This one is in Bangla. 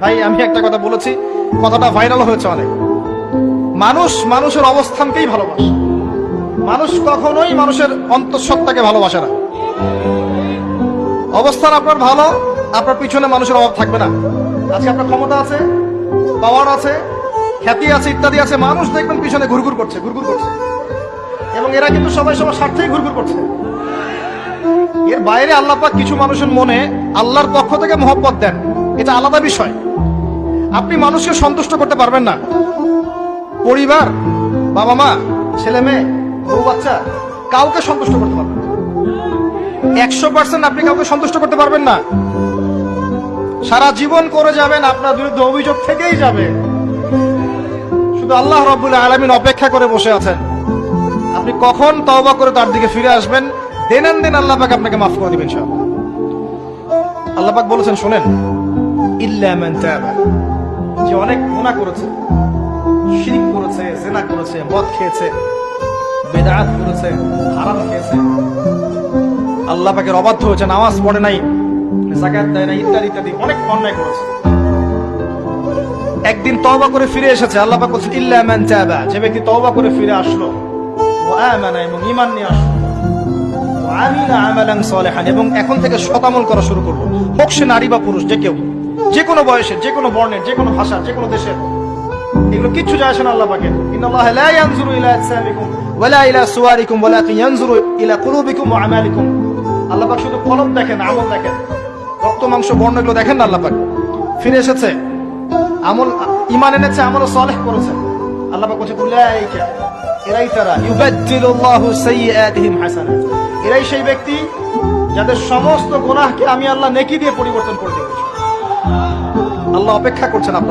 ভাই আমি একটা কথা বলেছি, কথাটা ভাইরাল হয়েছে অনেক। মানুষ মানুষের অবস্থানকেই ভালোবাসে, মানুষ কখনোই মানুষের অন্তঃসত্ত্বাকে ভালোবাসে না। অবস্থান আপনার ভালো, আপনার পিছনে মানুষের অভাব থাকবে না। আজকে আপনার ক্ষমতা আছে, পাওয়ার আছে, খ্যাতি আছে, ইত্যাদি আছে, মানুষ দেখবেন পিছনে ঘুরঘুর করছে, ঘুরঘুর করছে, এবং এরা কিন্তু সবাই সবার স্বার্থেই ঘুরঘুর করছে। এর বাইরে আল্লাহ পাক কিছু মানুষের মনে আল্লাহর পক্ষ থেকে মহব্বত দেন, এটা আলাদা বিষয়। আপনি মানুষকে সন্তুষ্ট করতে পারবেন না। পরিবার, বাবা মা, ছেলে মেয়ে, বউ বাচ্চা, কাউকে সন্তুষ্ট করতে পারবেন না। 100% আপনি কাউকে সন্তুষ্ট করতে পারবেন না। সারা জীবন করে যাবেন, আপনার বিরুদ্ধে অভিযোগ থেকেই যাবে। শুধু আল্লাহ রাব্বুল আলামিন অপেক্ষা করে বসে আছেন, আপনি কখন তওবা করে তার দিকে ফিরে আসবেন। দিন আল্লাহ পাক আপনাকে মাফ করে দিবেন ইনশাআল্লাহ। আল্লাহ পাক বলেছেন, শুনেন, ইল্লা মান তাবা, যে অনেক গুনাহ করেছে, শিরক করেছে, জিনা করেছে, মদ খেয়েছে, বিদআত করেছে, হারাম খেয়েছে, আল্লাহ পাকের অবাধ্য হয়েছে, নামাজ পড়ে নাই, যাকাত দেয় না, ইত্যাদি ইত্যাদি অনেক অন্যায় করেছে, একদিন তওবা করে ফিরে এসেছে। আল্লাহ পাক বলেছেন, ইল্লা মান তাবা, যে ব্যক্তি তওবা করে ফিরে আসলো, ওয়া আমানা, এবং ঈমান নিয়ে আসলো, ওয়া আমিলা আমালান সালিহান, এবং এখন থেকে সৎ আমল করা শুরু করলো, হোক সে নারী বা পুরুষ, যে কেউ, যে কোনো বয়সের, যে কোনো বর্ণের, যে কোনো ভাষার, যে কোনো দেশের, এগুলো কিচ্ছু যায় আসে না আল্লাহ পাকের। ইন্নাল্লাহা লা ইয়ানজুরু ইলা আজসামিকুম ওয়ালা ইলা সুওয়ারিকুম ওয়ালাকিন ইয়ানজুরু ইলা কুলুবিকুম ওয়া আমালিকুম। আল্লাহ পাক শুধু কলব দেখেন, আমল দেখেন, রক্ত মাংস বর্ণ এগুলো দেখেন না। আল্লাহ পাক ফিরে এসেছে, আমল ঈমান এনেছে, আমল সালেহ করেছে। আল্লাহ পাক বলেছে, উলাইকা, এরাই তারা, ইউবাদদিলুল্লাহু সাইয়্যাতিহিম হাসানাত, এরাই সেই ব্যক্তি যাদের সমস্ত গুনাহকে আমি আল্লাহ নেকি দিয়ে পরিবর্তন করে দেব। আল্লাহ অপেক্ষা করছেন আপনার